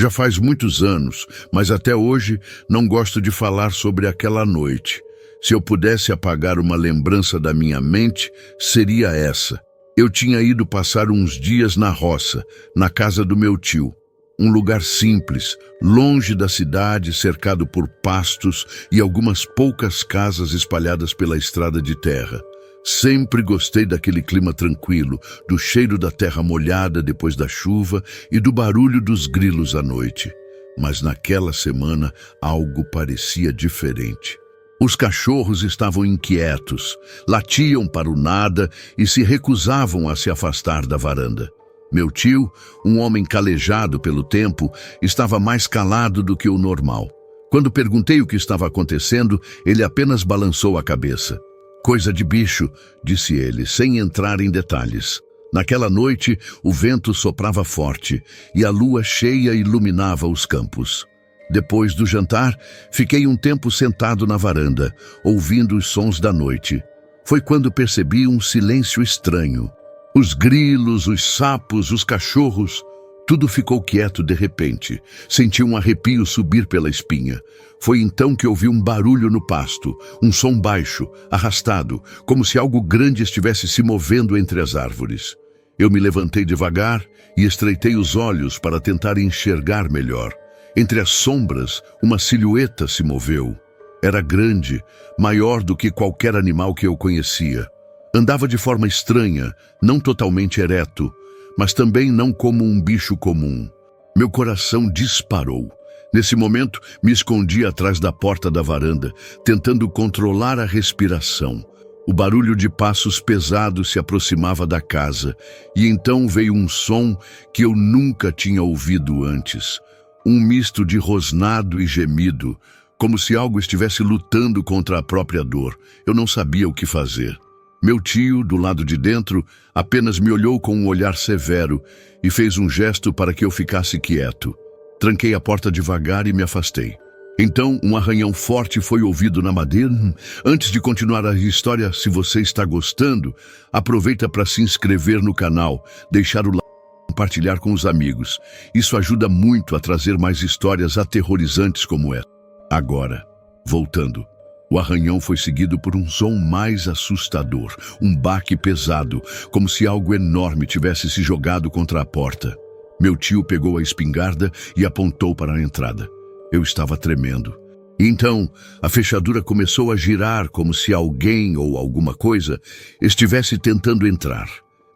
Já faz muitos anos, mas até hoje não gosto de falar sobre aquela noite. Se eu pudesse apagar uma lembrança da minha mente, seria essa. Eu tinha ido passar uns dias na roça, na casa do meu tio. Um lugar simples, longe da cidade, cercado por pastos e algumas poucas casas espalhadas pela estrada de terra. Sempre gostei daquele clima tranquilo, do cheiro da terra molhada depois da chuva e do barulho dos grilos à noite. Mas naquela semana algo parecia diferente. Os cachorros estavam inquietos, latiam para o nada e se recusavam a se afastar da varanda. Meu tio, um homem calejado pelo tempo, estava mais calado do que o normal. Quando perguntei o que estava acontecendo, ele apenas balançou a cabeça. Coisa de bicho, disse ele, sem entrar em detalhes. Naquela noite, o vento soprava forte e a lua cheia iluminava os campos. Depois do jantar, fiquei um tempo sentado na varanda, ouvindo os sons da noite. Foi quando percebi um silêncio estranho. Os grilos, os sapos, os cachorros, tudo ficou quieto de repente. Senti um arrepio subir pela espinha. Foi então que ouvi um barulho no pasto, um som baixo, arrastado, como se algo grande estivesse se movendo entre as árvores. Eu me levantei devagar e estreitei os olhos para tentar enxergar melhor. Entre as sombras, uma silhueta se moveu. Era grande, maior do que qualquer animal que eu conhecia. Andava de forma estranha, não totalmente ereto, mas também não como um bicho comum. Meu coração disparou. Nesse momento, me escondi atrás da porta da varanda, tentando controlar a respiração. O barulho de passos pesados se aproximava da casa, e então veio um som que eu nunca tinha ouvido antes. Um misto de rosnado e gemido, como se algo estivesse lutando contra a própria dor. Eu não sabia o que fazer. Meu tio, do lado de dentro, apenas me olhou com um olhar severo e fez um gesto para que eu ficasse quieto. Tranquei a porta devagar e me afastei. Então, um arranhão forte foi ouvido na madeira. Antes de continuar a história, se você está gostando, aproveita para se inscrever no canal, deixar o like e compartilhar com os amigos. Isso ajuda muito a trazer mais histórias aterrorizantes como essa. Agora, voltando. O arranhão foi seguido por um som mais assustador, um baque pesado, como se algo enorme tivesse se jogado contra a porta. Meu tio pegou a espingarda e apontou para a entrada. Eu estava tremendo. E então, a fechadura começou a girar como se alguém ou alguma coisa estivesse tentando entrar.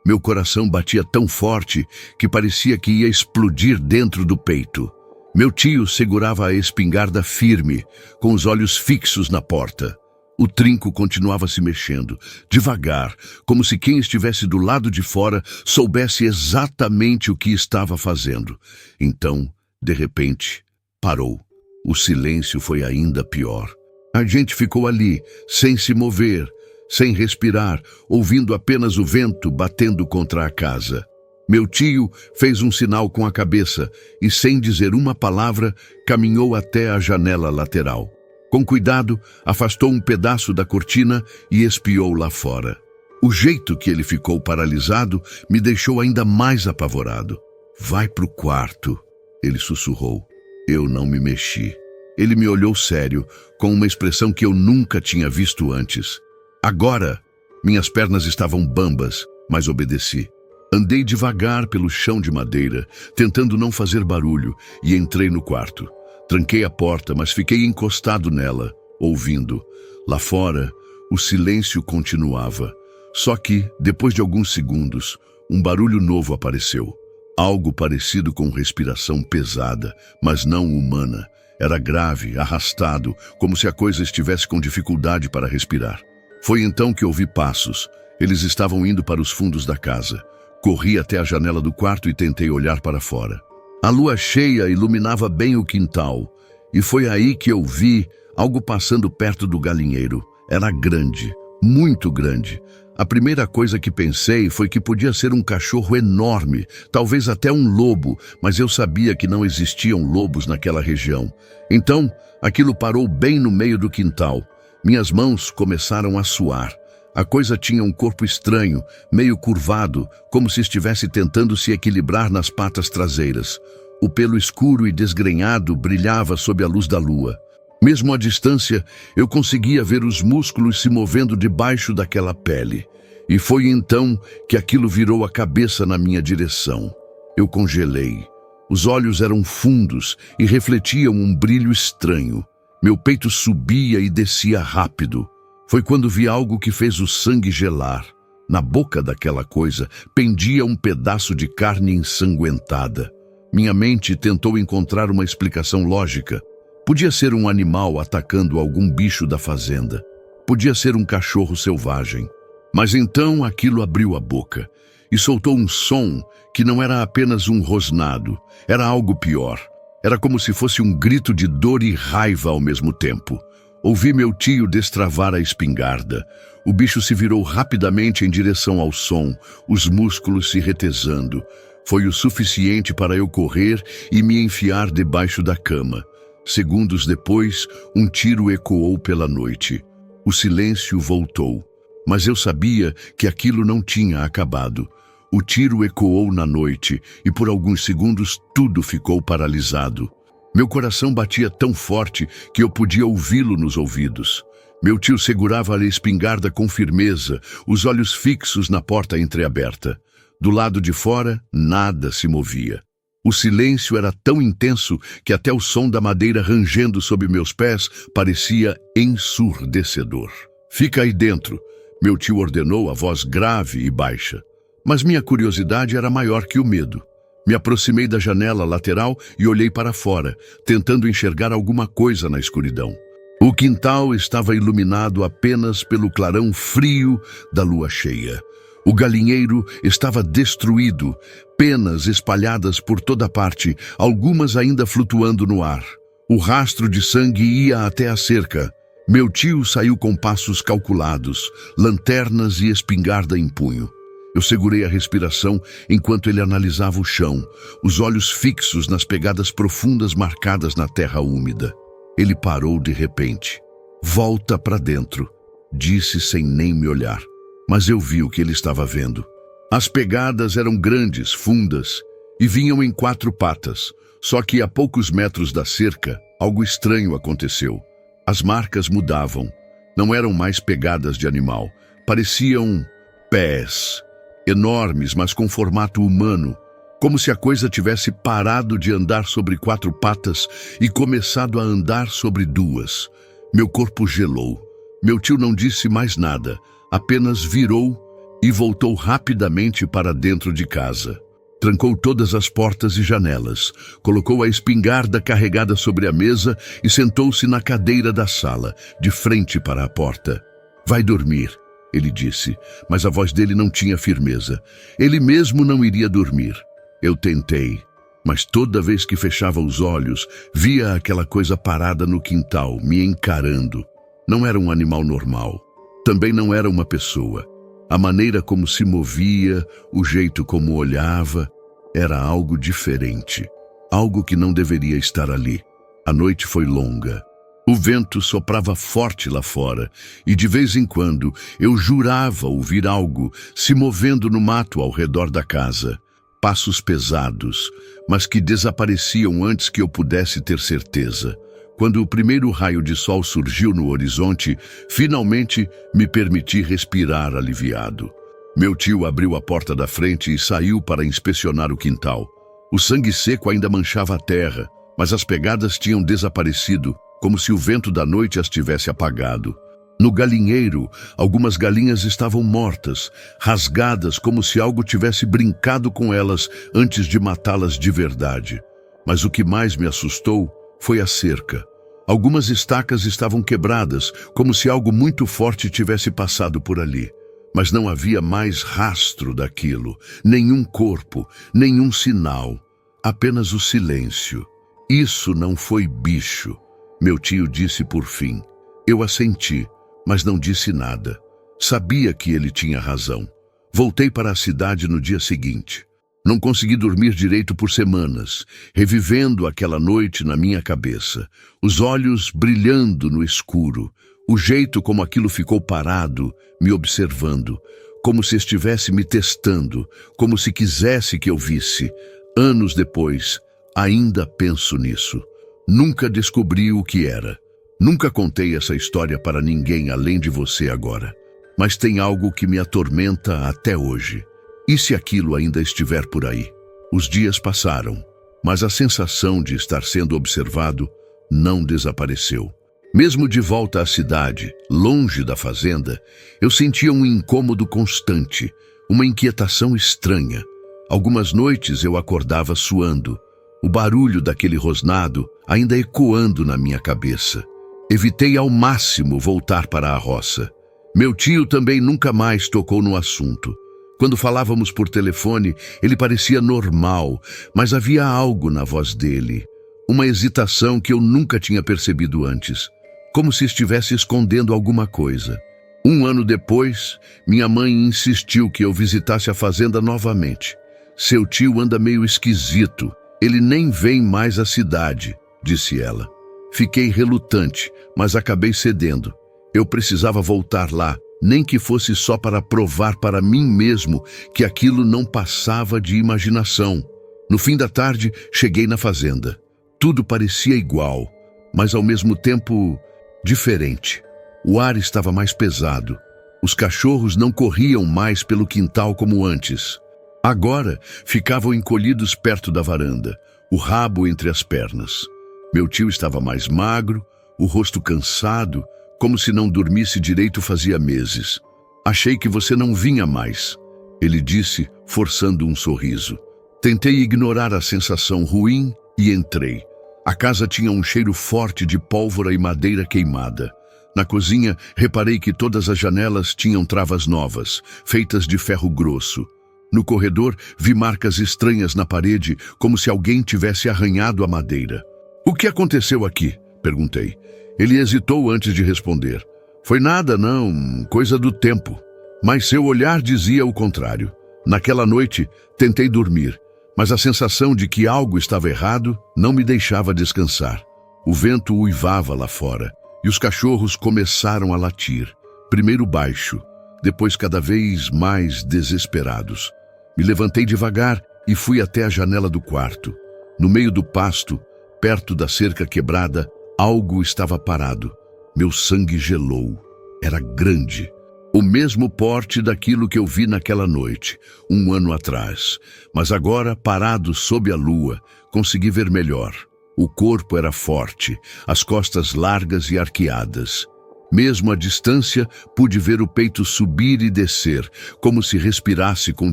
Meu coração batia tão forte que parecia que ia explodir dentro do peito. Meu tio segurava a espingarda firme, com os olhos fixos na porta. O trinco continuava se mexendo, devagar, como se quem estivesse do lado de fora soubesse exatamente o que estava fazendo. Então, de repente, parou. O silêncio foi ainda pior. A gente ficou ali, sem se mover, sem respirar, ouvindo apenas o vento batendo contra a casa. Meu tio fez um sinal com a cabeça e, sem dizer uma palavra, caminhou até a janela lateral. Com cuidado, afastou um pedaço da cortina e espiou lá fora. O jeito que ele ficou paralisado me deixou ainda mais apavorado. "Vai pro quarto", ele sussurrou. Eu não me mexi. Ele me olhou sério, com uma expressão que eu nunca tinha visto antes. Agora, minhas pernas estavam bambas, mas obedeci. Andei devagar pelo chão de madeira, tentando não fazer barulho, e entrei no quarto. Tranquei a porta, mas fiquei encostado nela, ouvindo. Lá fora, o silêncio continuava. Só que, depois de alguns segundos, um barulho novo apareceu. Algo parecido com respiração pesada, mas não humana. Era grave, arrastado, como se a coisa estivesse com dificuldade para respirar. Foi então que ouvi passos. Eles estavam indo para os fundos da casa. Corri até a janela do quarto e tentei olhar para fora. A lua cheia iluminava bem o quintal, e foi aí que eu vi algo passando perto do galinheiro. Era grande, muito grande. A primeira coisa que pensei foi que podia ser um cachorro enorme, talvez até um lobo, mas eu sabia que não existiam lobos naquela região. Então, aquilo parou bem no meio do quintal. Minhas mãos começaram a suar. A coisa tinha um corpo estranho, meio curvado, como se estivesse tentando se equilibrar nas patas traseiras. O pelo escuro e desgrenhado brilhava sob a luz da lua. Mesmo à distância, eu conseguia ver os músculos se movendo debaixo daquela pele. E foi então que aquilo virou a cabeça na minha direção. Eu congelei. Os olhos eram fundos e refletiam um brilho estranho. Meu peito subia e descia rápido. Foi quando vi algo que fez o sangue gelar. Na boca daquela coisa pendia um pedaço de carne ensanguentada. Minha mente tentou encontrar uma explicação lógica. Podia ser um animal atacando algum bicho da fazenda. Podia ser um cachorro selvagem. Mas então aquilo abriu a boca e soltou um som que não era apenas um rosnado. Era algo pior. Era como se fosse um grito de dor e raiva ao mesmo tempo. Ouvi meu tio destravar a espingarda. O bicho se virou rapidamente em direção ao som, os músculos se retesando. Foi o suficiente para eu correr e me enfiar debaixo da cama. Segundos depois, um tiro ecoou pela noite. O silêncio voltou, mas eu sabia que aquilo não tinha acabado. O tiro ecoou na noite e por alguns segundos tudo ficou paralisado. Meu coração batia tão forte que eu podia ouvi-lo nos ouvidos. Meu tio segurava a espingarda com firmeza, os olhos fixos na porta entreaberta. Do lado de fora, nada se movia. O silêncio era tão intenso que até o som da madeira rangendo sob meus pés parecia ensurdecedor. "Fica aí dentro", meu tio ordenou, a voz grave e baixa. Mas minha curiosidade era maior que o medo. Me aproximei da janela lateral e olhei para fora, tentando enxergar alguma coisa na escuridão. O quintal estava iluminado apenas pelo clarão frio da lua cheia. O galinheiro estava destruído, penas espalhadas por toda parte, algumas ainda flutuando no ar. O rastro de sangue ia até a cerca. Meu tio saiu com passos calculados, lanternas e espingarda em punho. Eu segurei a respiração enquanto ele analisava o chão, os olhos fixos nas pegadas profundas marcadas na terra úmida. Ele parou de repente. "Volta para dentro", disse sem nem me olhar. Mas eu vi o que ele estava vendo. As pegadas eram grandes, fundas, e vinham em 4 patas. Só que a poucos metros da cerca, algo estranho aconteceu. As marcas mudavam. Não eram mais pegadas de animal. Pareciam pés. Enormes, mas com formato humano. Como se a coisa tivesse parado de andar sobre 4 patas e começado a andar sobre 2. Meu corpo gelou. Meu tio não disse mais nada. Apenas virou e voltou rapidamente para dentro de casa. Trancou todas as portas e janelas, colocou a espingarda carregada sobre a mesa e sentou-se na cadeira da sala, de frente para a porta. "Vai dormir", ele disse, mas a voz dele não tinha firmeza. Ele mesmo não iria dormir. Eu tentei, mas toda vez que fechava os olhos, via aquela coisa parada no quintal, me encarando. Não era um animal normal. Também não era uma pessoa. A maneira como se movia, o jeito como olhava, era algo diferente. Algo que não deveria estar ali. A noite foi longa. O vento soprava forte lá fora e de vez em quando eu jurava ouvir algo se movendo no mato ao redor da casa. Passos pesados, mas que desapareciam antes que eu pudesse ter certeza. Quando o primeiro raio de sol surgiu no horizonte, finalmente me permiti respirar aliviado. Meu tio abriu a porta da frente e saiu para inspecionar o quintal. O sangue seco ainda manchava a terra, mas as pegadas tinham desaparecido, como se o vento da noite as tivesse apagado. No galinheiro, algumas galinhas estavam mortas, rasgadas como se algo tivesse brincado com elas antes de matá-las de verdade. Mas o que mais me assustou foi a cerca. Algumas estacas estavam quebradas, como se algo muito forte tivesse passado por ali. Mas não havia mais rastro daquilo, nenhum corpo, nenhum sinal, apenas o silêncio. "Isso não foi bicho", meu tio disse por fim. Eu assenti, mas não disse nada. Sabia que ele tinha razão. Voltei para a cidade no dia seguinte. Não consegui dormir direito por semanas, revivendo aquela noite na minha cabeça, os olhos brilhando no escuro, o jeito como aquilo ficou parado, me observando, como se estivesse me testando, como se quisesse que eu visse. Anos depois, Ainda penso nisso. Nunca descobri o que era. Nunca contei essa história para ninguém além de você agora. Mas tem algo que me atormenta até hoje. E se aquilo ainda estiver por aí? Os dias passaram, mas a sensação de estar sendo observado não desapareceu. Mesmo de volta à cidade, longe da fazenda, eu sentia um incômodo constante, uma inquietação estranha. Algumas noites eu acordava suando, o barulho daquele rosnado ainda ecoando na minha cabeça. Evitei ao máximo voltar para a roça. Meu tio também nunca mais tocou no assunto. Quando falávamos por telefone, ele parecia normal, mas havia algo na voz dele, uma hesitação que eu nunca tinha percebido antes, como se estivesse escondendo alguma coisa. 1 ano depois, minha mãe insistiu que eu visitasse a fazenda novamente. Seu tio anda meio esquisito, ele nem vem mais à cidade, disse ela. Fiquei relutante, mas acabei cedendo. Eu precisava voltar lá, nem que fosse só para provar para mim mesmo que aquilo não passava de imaginação. No fim da tarde, cheguei na fazenda. Tudo parecia igual, mas ao mesmo tempo diferente. O ar estava mais pesado. Os cachorros não corriam mais pelo quintal como antes. Agora ficavam encolhidos perto da varanda, o rabo entre as pernas. Meu tio estava mais magro, o rosto cansado, como se não dormisse direito fazia meses. Achei que você não vinha mais, ele disse, forçando um sorriso. Tentei ignorar a sensação ruim e entrei. A casa tinha um cheiro forte de pólvora e madeira queimada. Na cozinha, reparei que todas as janelas tinham travas novas, feitas de ferro grosso. No corredor, vi marcas estranhas na parede, como se alguém tivesse arranhado a madeira. O que aconteceu aqui? Perguntei. Ele hesitou antes de responder. Foi nada, não, coisa do tempo. Mas seu olhar dizia o contrário. Naquela noite, tentei dormir, mas a sensação de que algo estava errado não me deixava descansar. O vento uivava lá fora, e os cachorros começaram a latir, primeiro baixo, depois cada vez mais desesperados. Me levantei devagar e fui até a janela do quarto. No meio do pasto, perto da cerca quebrada, algo estava parado. Meu sangue gelou. Era grande. O mesmo porte daquilo que eu vi naquela noite, 1 ano atrás. Mas agora, parado sob a lua, consegui ver melhor. O corpo era forte, as costas largas e arqueadas. Mesmo à distância, pude ver o peito subir e descer, como se respirasse com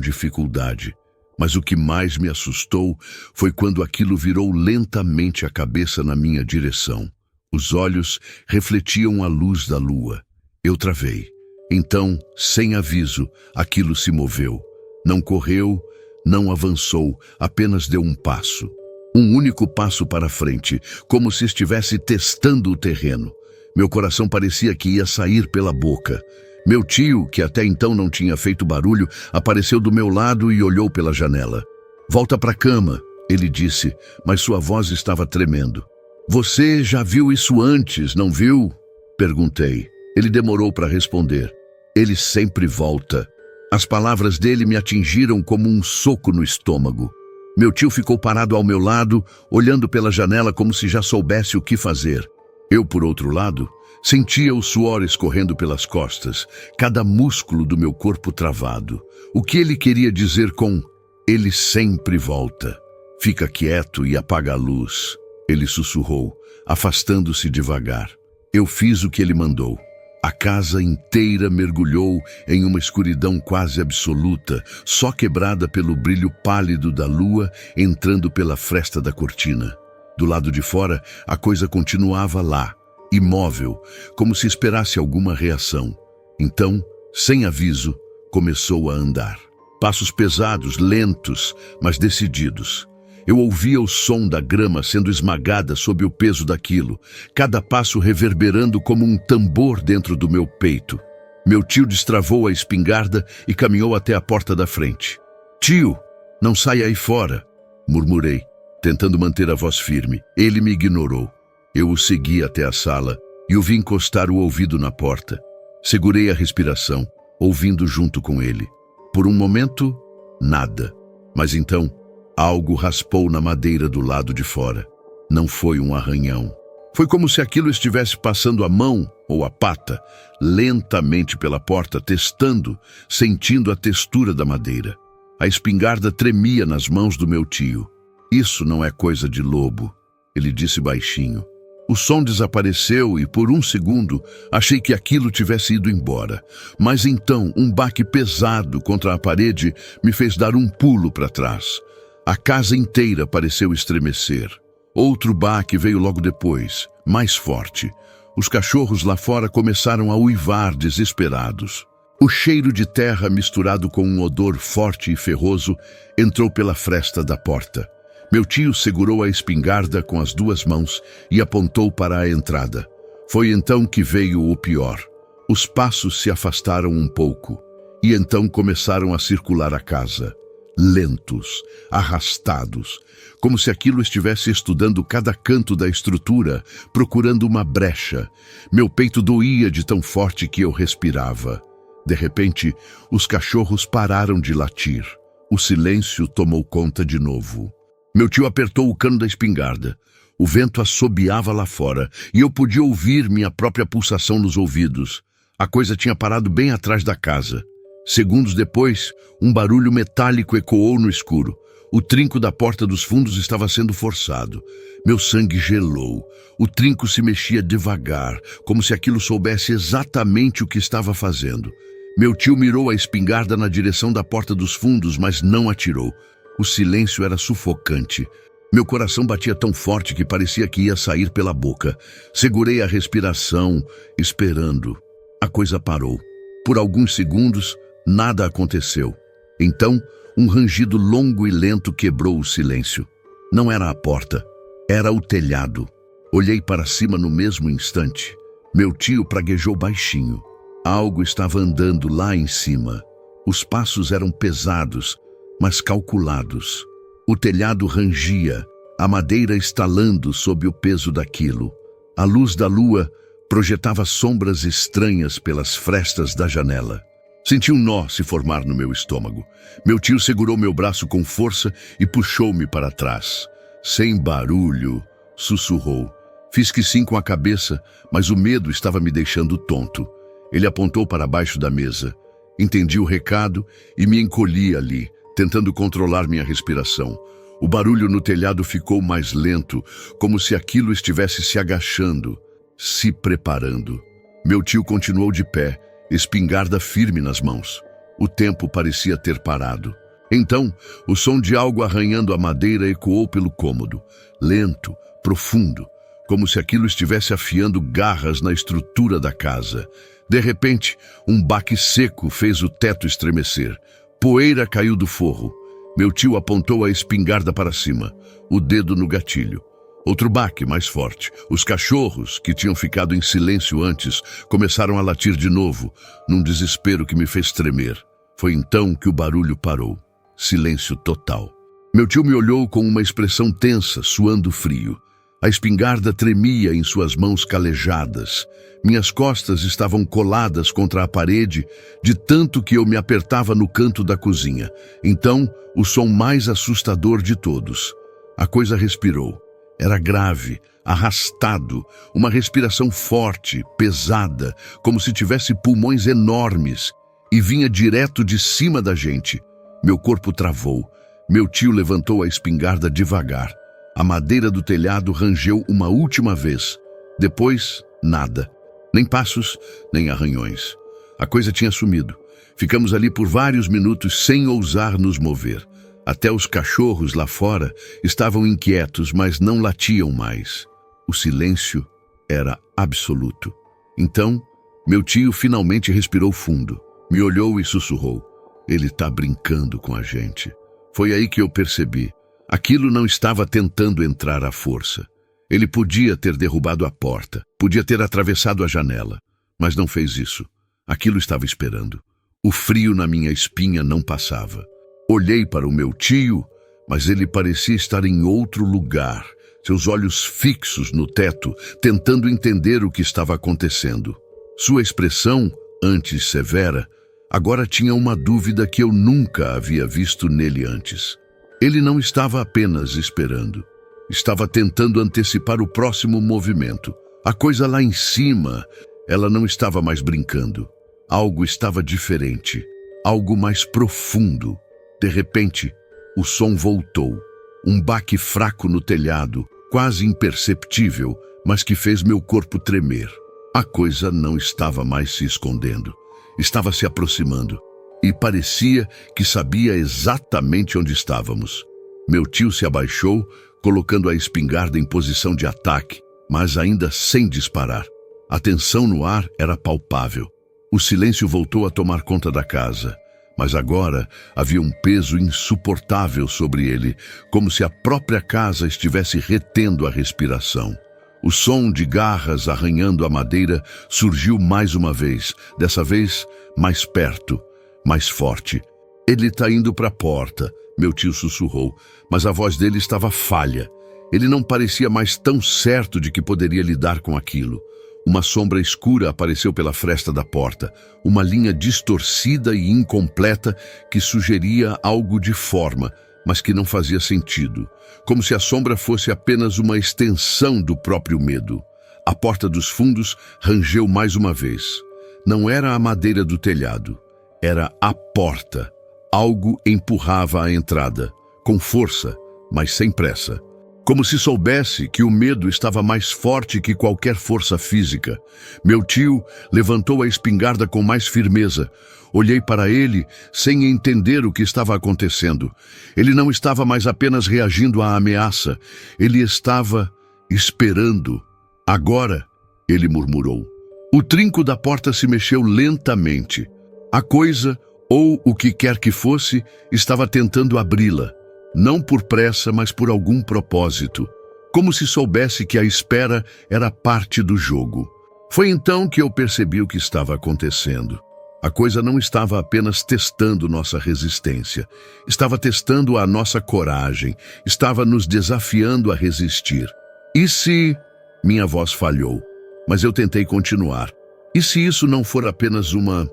dificuldade. Mas o que mais me assustou foi quando aquilo virou lentamente a cabeça na minha direção. Os olhos refletiam a luz da lua. Eu travei. Então, sem aviso, aquilo se moveu. Não correu, não avançou, apenas deu um passo. Um único passo para frente, como se estivesse testando o terreno. Meu coração parecia que ia sair pela boca. Meu tio, que até então não tinha feito barulho, apareceu do meu lado e olhou pela janela. Volta para a cama, ele disse, mas sua voz estava tremendo. Você já viu isso antes, não viu? Perguntei. Ele demorou para responder. Ele sempre volta. As palavras dele me atingiram como um soco no estômago. Meu tio ficou parado ao meu lado, olhando pela janela como se já soubesse o que fazer. Eu, por outro lado, sentia o suor escorrendo pelas costas, cada músculo do meu corpo travado. O que ele queria dizer com "ele sempre volta"? Fica quieto e apaga a luz, ele sussurrou, afastando-se devagar. Eu fiz o que ele mandou. A casa inteira mergulhou em uma escuridão quase absoluta, só quebrada pelo brilho pálido da lua entrando pela fresta da cortina. Do lado de fora, a coisa continuava lá, imóvel, como se esperasse alguma reação. Então, sem aviso, começou a andar. Passos pesados, lentos, mas decididos. Eu ouvia o som da grama sendo esmagada sob o peso daquilo, cada passo reverberando como um tambor dentro do meu peito. Meu tio destravou a espingarda e caminhou até a porta da frente. "Tio, não saia aí fora", murmurei, tentando manter a voz firme. Ele me ignorou. Eu o segui até a sala e o vi encostar o ouvido na porta. Segurei a respiração, ouvindo junto com ele. Por um momento, nada. Mas então, Algo raspou na madeira do lado de fora. Não foi um arranhão. Foi como se aquilo estivesse passando a mão ou a pata lentamente pela porta, testando, sentindo a textura da madeira. A espingarda tremia nas mãos do meu tio. Isso não é coisa de lobo, ele disse baixinho. O som desapareceu e por um segundo achei que aquilo tivesse ido embora. Mas então um baque pesado contra a parede me fez dar um pulo para trás. A casa inteira pareceu estremecer. Outro baque veio logo depois, mais forte. Os cachorros lá fora começaram a uivar desesperados. O cheiro de terra misturado com um odor forte e ferroso entrou pela fresta da porta. Meu tio segurou a espingarda com as duas mãos e apontou para a entrada. Foi então que veio o pior. Os passos se afastaram um pouco e então começaram a circular a casa. Lentos, arrastados, como se aquilo estivesse estudando cada canto da estrutura, procurando uma brecha. Meu peito doía de tão forte que eu respirava. De repente, os cachorros pararam de latir. O silêncio tomou conta de novo. Meu tio apertou o cano da espingarda. O vento assobiava lá fora e eu podia ouvir minha própria pulsação nos ouvidos. A coisa tinha parado bem atrás da casa. Segundos depois, um barulho metálico ecoou no escuro. O trinco da porta dos fundos estava sendo forçado. Meu sangue gelou. O trinco se mexia devagar, como se aquilo soubesse exatamente o que estava fazendo. Meu tio mirou a espingarda na direção da porta dos fundos, mas não atirou. O silêncio era sufocante. Meu coração batia tão forte que parecia que ia sair pela boca. Segurei a respiração, esperando. A coisa parou. Por alguns segundos, nada aconteceu. Então, um rangido longo e lento quebrou o silêncio. Não era a porta, era o telhado. Olhei para cima no mesmo instante. Meu tio praguejou baixinho. Algo estava andando lá em cima. Os passos eram pesados, mas calculados. O telhado rangia, a madeira estalando sob o peso daquilo. A luz da lua projetava sombras estranhas pelas frestas da janela. Senti um nó se formar no meu estômago. Meu tio segurou meu braço com força e puxou-me para trás. Sem barulho, sussurrou. Fiz que sim com a cabeça, mas o medo estava me deixando tonto. Ele apontou para baixo da mesa. Entendi o recado e me encolhi ali, tentando controlar minha respiração. O barulho no telhado ficou mais lento, como se aquilo estivesse se agachando, se preparando. Meu tio continuou de pé, espingarda firme nas mãos. O tempo parecia ter parado. Então, o som de algo arranhando a madeira ecoou pelo cômodo, lento, profundo, como se aquilo estivesse afiando garras na estrutura da casa. De repente, um baque seco fez o teto estremecer. Poeira caiu do forro. Meu tio apontou a espingarda para cima, o dedo no gatilho. Outro baque mais forte. Os cachorros, que tinham ficado em silêncio antes, começaram a latir de novo, num desespero que me fez tremer. Foi então que o barulho parou. Silêncio total. Meu tio me olhou com uma expressão tensa, suando frio. A espingarda tremia em suas mãos calejadas. Minhas costas estavam coladas contra a parede, de tanto que eu me apertava no canto da cozinha. Então, o som mais assustador de todos. A coisa respirou. Era grave, arrastado, uma respiração forte, pesada, como se tivesse pulmões enormes, e vinha direto de cima da gente. Meu corpo travou. Meu tio levantou a espingarda devagar. A madeira do telhado rangeu uma última vez. Depois, nada. Nem passos, nem arranhões. A coisa tinha sumido. Ficamos ali por vários minutos sem ousar nos mover. Até os cachorros lá fora estavam inquietos, mas não latiam mais. O silêncio era absoluto. Então, meu tio finalmente respirou fundo. Me olhou e sussurrou. Ele está brincando com a gente. Foi aí que eu percebi. Aquilo não estava tentando entrar à força. Ele podia ter derrubado a porta, podia ter atravessado a janela, mas não fez isso. Aquilo estava esperando. O frio na minha espinha não passava. Olhei para o meu tio, mas ele parecia estar em outro lugar, seus olhos fixos no teto, tentando entender o que estava acontecendo. Sua expressão, antes severa, agora tinha uma dúvida que eu nunca havia visto nele antes. Ele não estava apenas esperando. Estava tentando antecipar o próximo movimento. A coisa lá em cima, ela não estava mais brincando. Algo estava diferente, algo mais profundo. De repente, o som voltou. Um baque fraco no telhado, quase imperceptível, mas que fez meu corpo tremer. A coisa não estava mais se escondendo. Estava se aproximando. E parecia que sabia exatamente onde estávamos. Meu tio se abaixou, colocando a espingarda em posição de ataque, mas ainda sem disparar. A tensão no ar era palpável. O silêncio voltou a tomar conta da casa, mas agora havia um peso insuportável sobre ele, como se a própria casa estivesse retendo a respiração. O som de garras arranhando a madeira surgiu mais uma vez, dessa vez mais perto, mais forte. Ele está indo para a porta, meu tio sussurrou, mas a voz dele estava falha. Ele não parecia mais tão certo de que poderia lidar com aquilo. Uma sombra escura apareceu pela fresta da porta, uma linha distorcida e incompleta que sugeria algo de forma, mas que não fazia sentido, como se a sombra fosse apenas uma extensão do próprio medo. A porta dos fundos rangeu mais uma vez. Não era a madeira do telhado, era a porta. Algo empurrava a entrada, com força, mas sem pressa. Como se soubesse que o medo estava mais forte que qualquer força física. Meu tio levantou a espingarda com mais firmeza. Olhei para ele sem entender o que estava acontecendo. Ele não estava mais apenas reagindo à ameaça. Ele estava esperando. Agora, ele murmurou. O trinco da porta se mexeu lentamente. A coisa, ou o que quer que fosse, estava tentando abri-la. Não por pressa, mas por algum propósito. Como se soubesse que a espera era parte do jogo. Foi então que eu percebi o que estava acontecendo. A coisa não estava apenas testando nossa resistência. Estava testando a nossa coragem. Estava nos desafiando a resistir. E se... Minha voz falhou, mas eu tentei continuar. E se isso não for apenas uma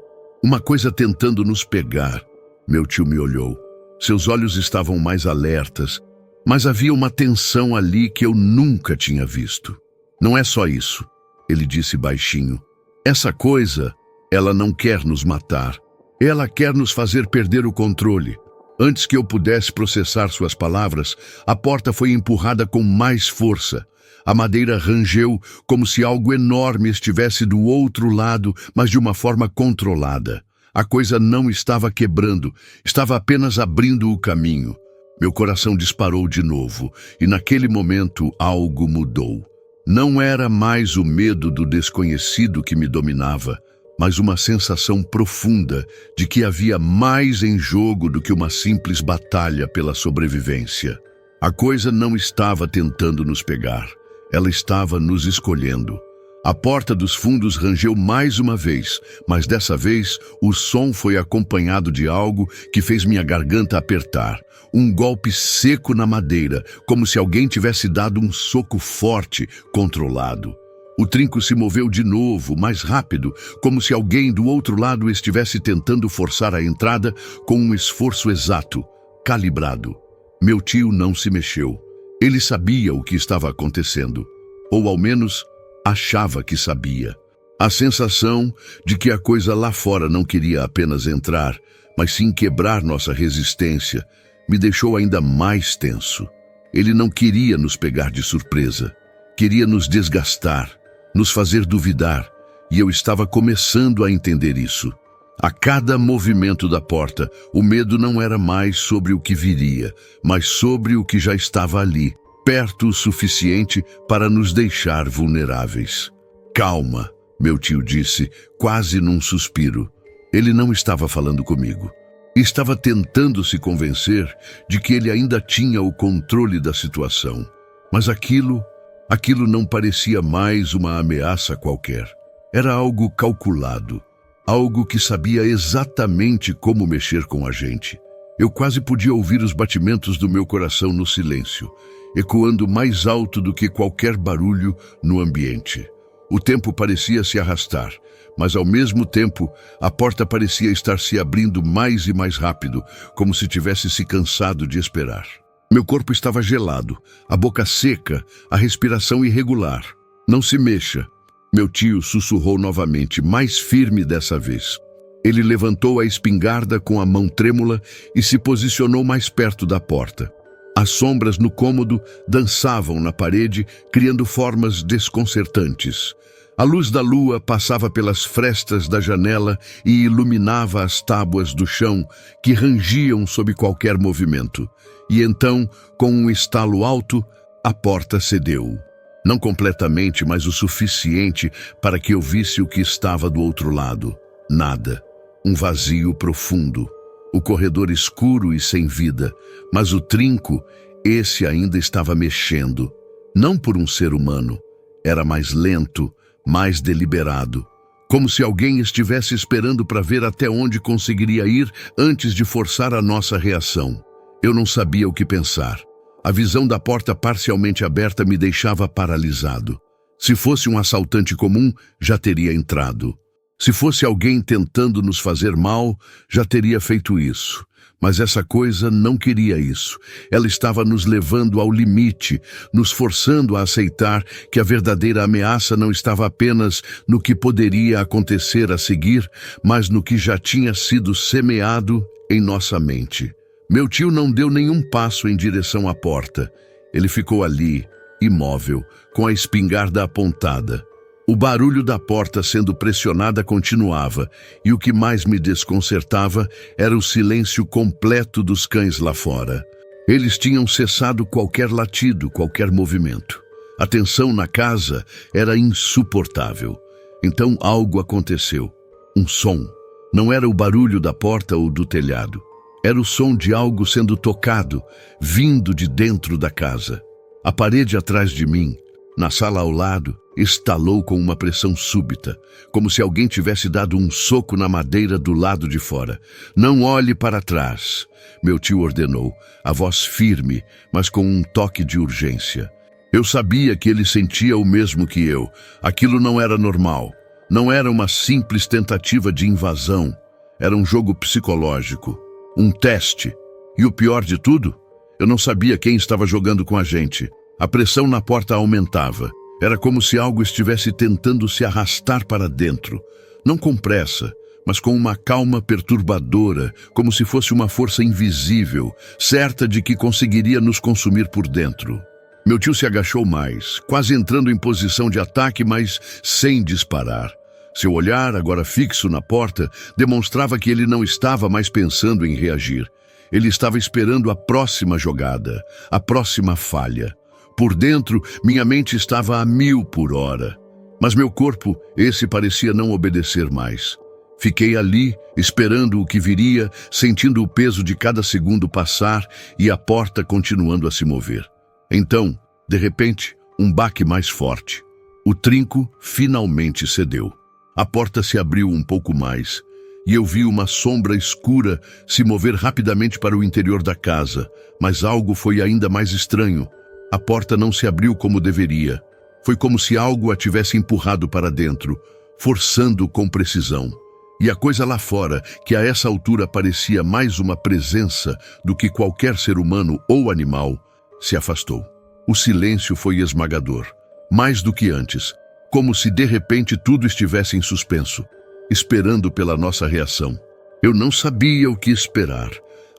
coisa tentando nos pegar? Meu tio me olhou. Seus olhos estavam mais alertas, mas havia uma tensão ali que eu nunca tinha visto. Não é só isso, ele disse baixinho. Essa coisa, ela não quer nos matar. Ela quer nos fazer perder o controle. Antes que eu pudesse processar suas palavras, a porta foi empurrada com mais força. A madeira rangeu como se algo enorme estivesse do outro lado, mas de uma forma controlada. A coisa não estava quebrando, estava apenas abrindo o caminho. Meu coração disparou de novo, e naquele momento algo mudou. Não era mais o medo do desconhecido que me dominava, mas uma sensação profunda de que havia mais em jogo do que uma simples batalha pela sobrevivência. A coisa não estava tentando nos pegar, ela estava nos escolhendo. A porta dos fundos rangeu mais uma vez, mas dessa vez o som foi acompanhado de algo que fez minha garganta apertar. Um golpe seco na madeira, como se alguém tivesse dado um soco forte, controlado. O trinco se moveu de novo, mais rápido, como se alguém do outro lado estivesse tentando forçar a entrada com um esforço exato, calibrado. Meu tio não se mexeu. Ele sabia o que estava acontecendo, ou ao menos achava que sabia. A sensação de que a coisa lá fora não queria apenas entrar, mas sim quebrar nossa resistência, me deixou ainda mais tenso. Ele não queria nos pegar de surpresa. Queria nos desgastar, nos fazer duvidar, e eu estava começando a entender isso. A cada movimento da porta, o medo não era mais sobre o que viria, mas sobre o que já estava ali, perto o suficiente para nos deixar vulneráveis. Calma, meu tio disse, quase num suspiro. Ele não estava falando comigo. Estava tentando se convencer de que ele ainda tinha o controle da situação. Mas aquilo não parecia mais uma ameaça qualquer. Era algo calculado, algo que sabia exatamente como mexer com a gente. Eu quase podia ouvir os batimentos do meu coração no silêncio, ecoando mais alto do que qualquer barulho no ambiente. O tempo parecia se arrastar, mas ao mesmo tempo a porta parecia estar se abrindo mais e mais rápido, como se tivesse se cansado de esperar. Meu corpo estava gelado, a boca seca, a respiração irregular. Não se mexa. Meu tio sussurrou novamente, mais firme dessa vez. Ele levantou a espingarda com a mão trêmula e se posicionou mais perto da porta. As sombras no cômodo dançavam na parede, criando formas desconcertantes. A luz da lua passava pelas frestas da janela e iluminava as tábuas do chão, que rangiam sob qualquer movimento. E então, com um estalo alto, a porta cedeu. Não completamente, mas o suficiente para que eu visse o que estava do outro lado. Nada. Um vazio profundo. O corredor escuro e sem vida, mas o trinco, esse ainda estava mexendo. Não por um ser humano. Era mais lento, mais deliberado. Como se alguém estivesse esperando para ver até onde conseguiria ir antes de forçar a nossa reação. Eu não sabia o que pensar. A visão da porta parcialmente aberta me deixava paralisado. Se fosse um assaltante comum, já teria entrado. Se fosse alguém tentando nos fazer mal, já teria feito isso. Mas essa coisa não queria isso. Ela estava nos levando ao limite, nos forçando a aceitar que a verdadeira ameaça não estava apenas no que poderia acontecer a seguir, mas no que já tinha sido semeado em nossa mente. Meu tio não deu nenhum passo em direção à porta. Ele ficou ali, imóvel, com a espingarda apontada. O barulho da porta sendo pressionada continuava, e o que mais me desconcertava era o silêncio completo dos cães lá fora. Eles tinham cessado qualquer latido, qualquer movimento. A tensão na casa era insuportável. Então algo aconteceu. Um som. Não era o barulho da porta ou do telhado. Era o som de algo sendo tocado, vindo de dentro da casa. A parede atrás de mim, na sala ao lado, estalou com uma pressão súbita, como se alguém tivesse dado um soco na madeira do lado de fora. Não olhe para trás, meu tio ordenou, a voz firme, mas com um toque de urgência. Eu sabia que ele sentia o mesmo que eu. Aquilo não era normal. Não era uma simples tentativa de invasão. Era um jogo psicológico, um teste. E o pior de tudo, eu não sabia quem estava jogando com a gente. A pressão na porta aumentava. Era como se algo estivesse tentando se arrastar para dentro. Não com pressa, mas com uma calma perturbadora, como se fosse uma força invisível, certa de que conseguiria nos consumir por dentro. Meu tio se agachou mais, quase entrando em posição de ataque, mas sem disparar. Seu olhar, agora fixo na porta, demonstrava que ele não estava mais pensando em reagir. Ele estava esperando a próxima jogada, a próxima falha. Por dentro, minha mente estava a 1000 por hora. Mas meu corpo, esse parecia não obedecer mais. Fiquei ali, esperando o que viria, sentindo o peso de cada segundo passar e a porta continuando a se mover. Então, de repente, um baque mais forte. O trinco finalmente cedeu. A porta se abriu um pouco mais e eu vi uma sombra escura se mover rapidamente para o interior da casa, mas algo foi ainda mais estranho. A porta não se abriu como deveria. Foi como se algo a tivesse empurrado para dentro, forçando com precisão. E a coisa lá fora, que a essa altura parecia mais uma presença do que qualquer ser humano ou animal, se afastou. O silêncio foi esmagador, mais do que antes, como se de repente tudo estivesse em suspenso, esperando pela nossa reação. Eu não sabia o que esperar.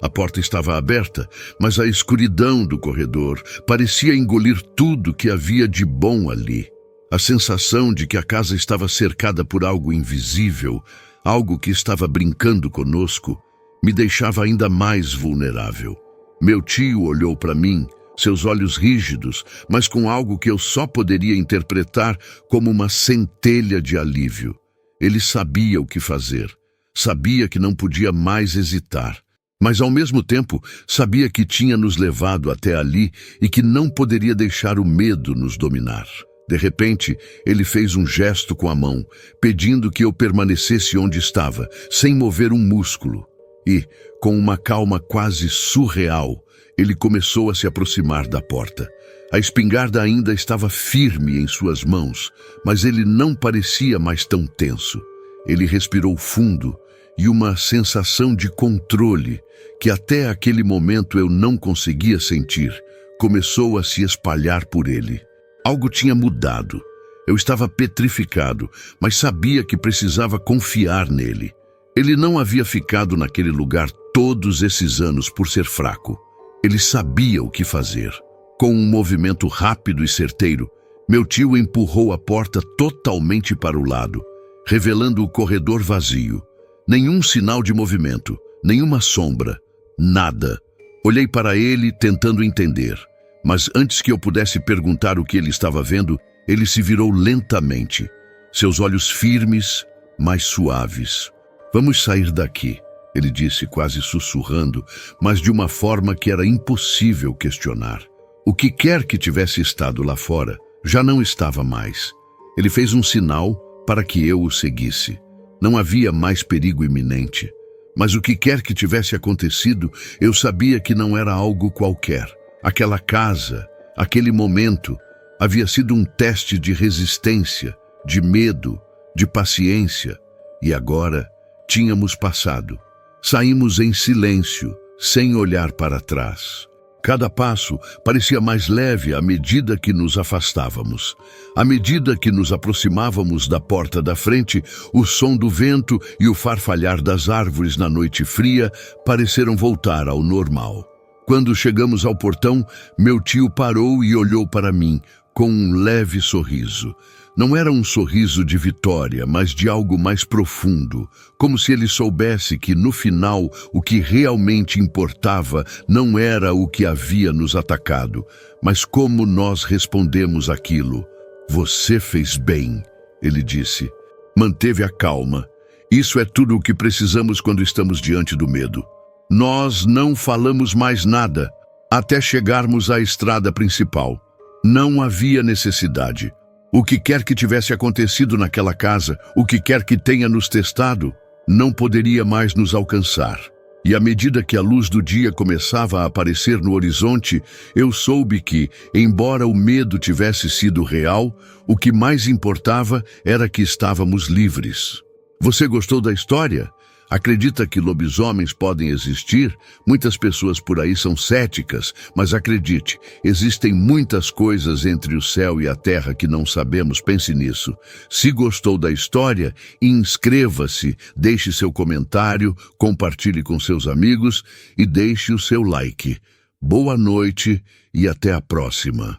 A porta estava aberta, mas a escuridão do corredor parecia engolir tudo que havia de bom ali. A sensação de que a casa estava cercada por algo invisível, algo que estava brincando conosco, me deixava ainda mais vulnerável. Meu tio olhou para mim, seus olhos rígidos, mas com algo que eu só poderia interpretar como uma centelha de alívio. Ele sabia o que fazer, sabia que não podia mais hesitar. Mas, ao mesmo tempo, sabia que tinha nos levado até ali e que não poderia deixar o medo nos dominar. De repente, ele fez um gesto com a mão, pedindo que eu permanecesse onde estava, sem mover um músculo. E, com uma calma quase surreal, ele começou a se aproximar da porta. A espingarda ainda estava firme em suas mãos, mas ele não parecia mais tão tenso. Ele respirou fundo e uma sensação de controle, que até aquele momento eu não conseguia sentir, começou a se espalhar por ele. Algo tinha mudado. Eu estava petrificado, mas sabia que precisava confiar nele. Ele não havia ficado naquele lugar todos esses anos por ser fraco. Ele sabia o que fazer. Com um movimento rápido e certeiro, meu tio empurrou a porta totalmente para o lado, revelando o corredor vazio. Nenhum sinal de movimento, nenhuma sombra, nada. Olhei para ele tentando entender, mas antes que eu pudesse perguntar o que ele estava vendo, ele se virou lentamente, seus olhos firmes, mas suaves. "Vamos sair daqui", ele disse quase sussurrando, mas de uma forma que era impossível questionar. O que quer que tivesse estado lá fora, já não estava mais. Ele fez um sinal para que eu o seguisse. Não havia mais perigo iminente. Mas o que quer que tivesse acontecido, eu sabia que não era algo qualquer. Aquela casa, aquele momento, havia sido um teste de resistência, de medo, de paciência. E agora tínhamos passado. Saímos em silêncio, sem olhar para trás. Cada passo parecia mais leve à medida que nos afastávamos. À medida que nos aproximávamos da porta da frente, o som do vento e o farfalhar das árvores na noite fria pareceram voltar ao normal. Quando chegamos ao portão, meu tio parou e olhou para mim com um leve sorriso. Não era um sorriso de vitória, mas de algo mais profundo, como se ele soubesse que, no final, o que realmente importava não era o que havia nos atacado, mas como nós respondemos aquilo. "Você fez bem", ele disse. Manteve a calma. Isso é tudo o que precisamos quando estamos diante do medo. Nós não falamos mais nada, até chegarmos à estrada principal. Não havia necessidade. O que quer que tivesse acontecido naquela casa, o que quer que tenha nos testado, não poderia mais nos alcançar. E à medida que a luz do dia começava a aparecer no horizonte, eu soube que, embora o medo tivesse sido real, o que mais importava era que estávamos livres. Você gostou da história? Acredita que lobisomens podem existir? Muitas pessoas por aí são céticas, mas acredite, existem muitas coisas entre o céu e a terra que não sabemos. Pense nisso. Se gostou da história, inscreva-se, deixe seu comentário, compartilhe com seus amigos e deixe o seu like. Boa noite e até a próxima.